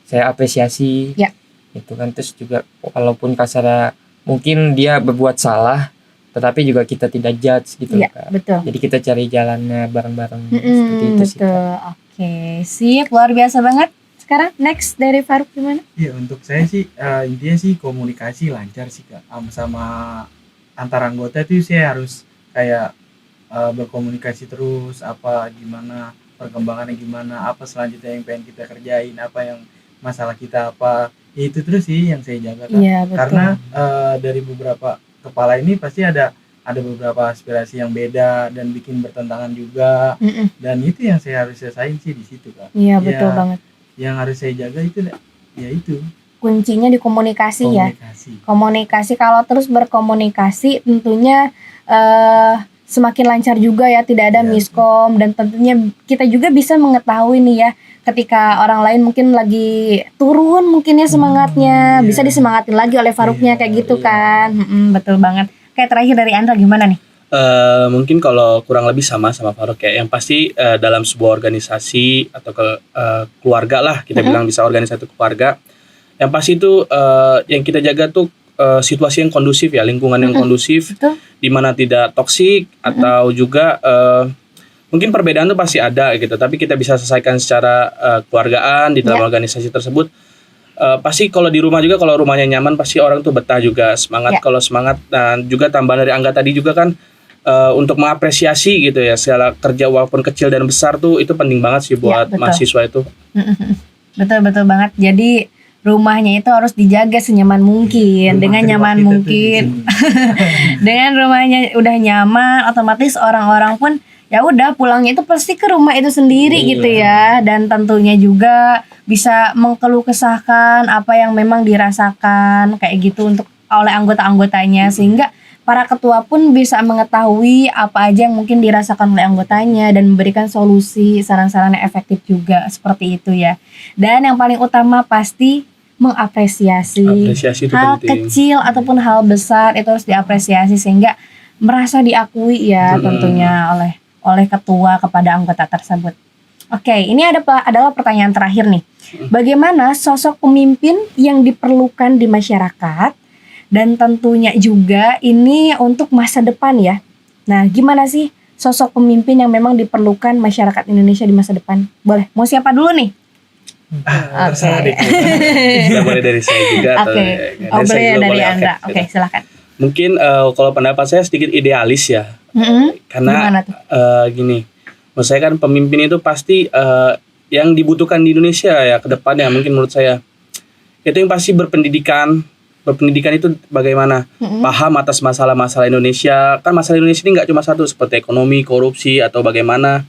saya apresiasi. Ya. Itu kan terus juga walaupun kasarnya mungkin dia berbuat salah tetapi juga kita tidak judge gitu Iya, Kak. betul. Jadi kita cari jalannya bareng-bareng seperti itu sih Kak. Betul. Oke, sip, luar biasa banget. Sekarang next dari Faruk gimana? Iya, untuk saya sih intinya sih komunikasi lancar sih Kak. Sama antar anggota itu saya harus kayak berkomunikasi terus, apa gimana perkembangannya, gimana apa selanjutnya yang pengen kita kerjain, apa yang masalah kita apa. Ya, itu terus sih yang saya jaga Kak. Iya, betul. Karena dari beberapa kepala ini pasti ada beberapa aspirasi yang beda dan bikin bertentangan juga. Dan itu yang saya harus selesaiin sih di situ Kak. Iya, Ya, betul banget. Yang harus saya jaga itu ya itu Kuncinya di komunikasi ya. komunikasi. Komunikasi, kalau terus berkomunikasi tentunya semakin lancar juga ya, tidak ada Iya. miskom, dan tentunya kita juga bisa mengetahui nih ya ketika orang lain mungkin lagi turun mungkin ya semangatnya, Iya. bisa disemangatin lagi oleh Faruknya Iya, kayak gitu iya. kan. Betul banget. Kayak terakhir dari Andra gimana nih? Mungkin kalau kurang lebih sama Faruk ya. Yang pasti dalam sebuah organisasi atau keluarga lah kita bilang, bisa organisasi keluarga. Yang pasti itu yang kita jaga tuh situasi yang kondusif ya, lingkungan yang kondusif, Betul. di mana tidak toksik atau juga mungkin perbedaan tuh pasti ada gitu. Tapi kita bisa selesaikan secara keluargaan di dalam organisasi tersebut. Pasti kalau di rumah juga, kalau rumahnya nyaman pasti orang tuh betah juga, semangat. Kalau semangat, dan juga tambahan dari Angga tadi juga kan untuk mengapresiasi gitu ya segala kerja walaupun kecil dan besar tuh itu penting banget sih buat betul. mahasiswa itu. Betul banget. Jadi rumahnya itu harus dijaga senyaman mungkin, dengan nyaman mungkin. Dengan rumahnya udah nyaman, otomatis orang-orang pun ya udah pulangnya itu pasti ke rumah itu sendiri gitu ya. Dan tentunya juga bisa mengeluh kesahkan apa yang memang dirasakan kayak gitu untuk oleh anggota-anggotanya, sehingga para ketua pun bisa mengetahui apa aja yang mungkin dirasakan oleh anggotanya dan memberikan solusi, saran-saran yang efektif juga, seperti itu ya. Dan yang paling utama pasti mengapresiasi. Apresiasi itu Hal penting. kecil ataupun hal besar itu harus diapresiasi sehingga merasa diakui ya tentunya oleh ketua kepada anggota tersebut. Oke, ini adalah pertanyaan terakhir nih. Bagaimana sosok pemimpin yang diperlukan di masyarakat? Dan tentunya juga ini untuk masa depan ya. Nah, gimana sih sosok pemimpin yang memang diperlukan masyarakat Indonesia di masa depan? Boleh, mau siapa dulu nih? Terserah deh. Bisa boleh dari saya juga atau Oke. dari Oh, saya boleh juga dari boleh. Anda. Oke, Oke, gitu. silakan. Mungkin kalau pendapat saya sedikit idealis ya. Karena Gimana tuh? gini, menurut saya kan pemimpin itu pasti yang dibutuhkan di Indonesia ya ke depannya, mungkin menurut saya itu yang pasti berpendidikan itu bagaimana paham atas masalah-masalah Indonesia. Kan masalah Indonesia ini nggak cuma satu, seperti ekonomi, korupsi atau bagaimana.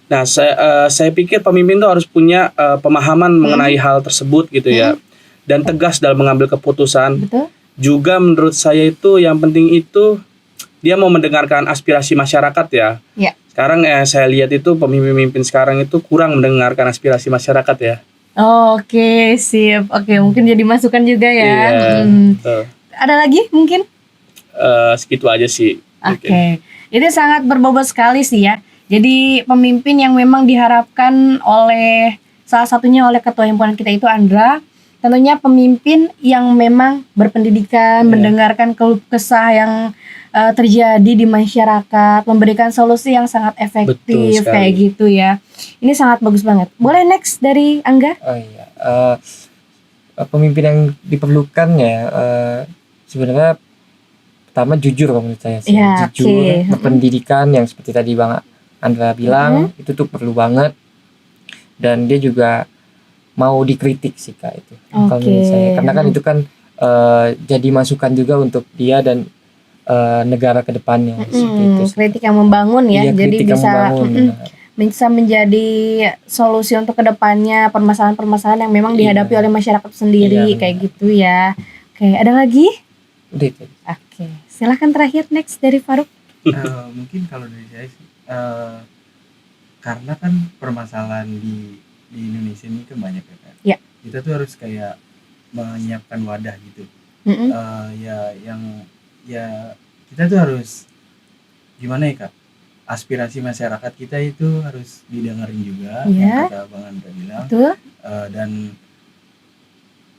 Nah, saya pikir pemimpin itu harus punya pemahaman mengenai hal tersebut gitu ya, dan tegas dalam mengambil keputusan. Betul? Juga menurut saya itu yang penting itu dia mau mendengarkan aspirasi masyarakat ya. Ya. Sekarang saya lihat itu pemimpin-pemimpin sekarang itu kurang mendengarkan aspirasi masyarakat ya. Oke, sip. Oke, mungkin jadi masukan juga ya. Iya, betul. Ada lagi mungkin? Segitu aja sih. Oke. Itu sangat berbobot sekali sih ya. Jadi pemimpin yang memang diharapkan oleh salah satunya oleh ketua himpunan kita itu Andra, tentunya pemimpin yang memang berpendidikan, mendengarkan keluh kesah yang terjadi di masyarakat, memberikan solusi yang sangat efektif. Betul sekali. Kayak gitu ya. Ini sangat bagus banget. Boleh next dari Angga? Oh iya, pemimpin yang diperlukan ya sebenarnya pertama jujur menurut saya sih. Ya, Jujur, oke. berpendidikan yang seperti tadi Bang Andra bilang itu tuh perlu banget, dan dia juga mau dikritik sih Kak itu. Kalau menurut saya, karena kan itu kan jadi masukan juga untuk dia dan negara ke depannya seperti itu sih. Kritik yang membangun ya. Iya, Jadi kritik yang bisa membangun, benar. bisa menjadi solusi untuk kedepannya permasalahan-permasalahan yang memang dihadapi oleh masyarakat sendiri Iya, benar. kayak gitu ya. Oke, ada lagi? Udah itu. Oke, silahkan terakhir next dari Faruk. Mungkin kalau dari saya sih karena kan permasalahan di Indonesia ini kan banyak ya kan. Ya. Kita tuh harus kayak menyiapkan wadah gitu. Mm-mm. Ya kita tuh harus gimana ya Kak? Aspirasi masyarakat kita itu harus didengarin juga, Iya. yang kata Bang Andra bilang. Betul. Dan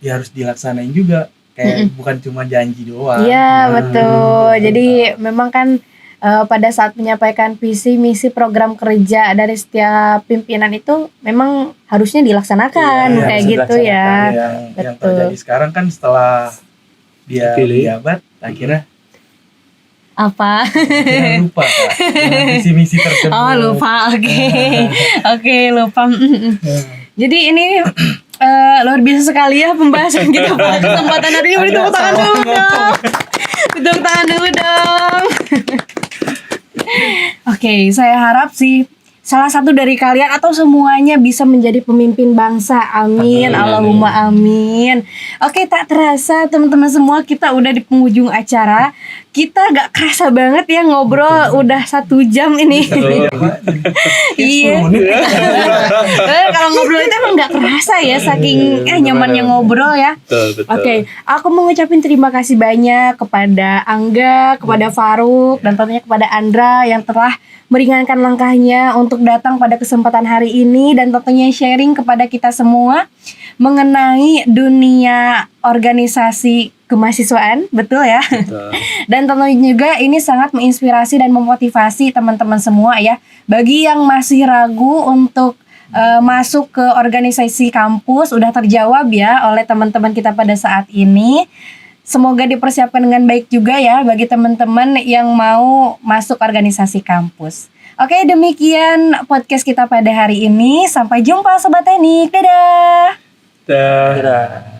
ya harus dilaksanain juga, kayak bukan cuma janji doang. Iya, Nah, betul. Jadi memang kan pada saat menyampaikan visi misi program kerja dari setiap pimpinan itu memang harusnya dilaksanakan Iya, kayak harus gitu ya. yang Betul. terjadi sekarang kan setelah dia Terpilih. menjabat akhirnya Apa? lupa Kak, dengan visi misi tersebut. Oh, lupa. Oke. Oke, lupa. Jadi ini luar biasa sekali ya pembahasan kita pada kesempatan hari ini. Beri tepuk tangan dulu dong. Beri tepuk tangan dulu dong. Oke, saya harap sih salah satu dari kalian atau semuanya bisa menjadi pemimpin bangsa. Amin. Amin. Allahumma amin. Oke, tak terasa teman-teman semua kita udah di penghujung acara. Kita gak kerasa banget ya ngobrol udah 1 jam ini. Iya. Kalau ngobrol itu emang gak kerasa ya saking nyamannya ngobrol ya. Betul. Oke, aku mau ngucapin terima kasih banyak kepada Angga, kepada Faruk, dan tentunya kepada Andra yang telah meringankan langkahnya untuk datang pada kesempatan hari ini dan tentunya sharing kepada kita semua mengenai dunia organisasi kemahasiswaan, betul ya? Betul. Dan tentunya juga ini sangat menginspirasi dan memotivasi teman-teman semua ya. Bagi yang masih ragu untuk masuk ke organisasi kampus, udah terjawab ya oleh teman-teman kita pada saat ini. Semoga dipersiapkan dengan baik juga ya bagi teman-teman yang mau masuk organisasi kampus. Oke, demikian podcast kita pada hari ini. Sampai jumpa Sobat Teknik. Dadah! Dah. Dadah.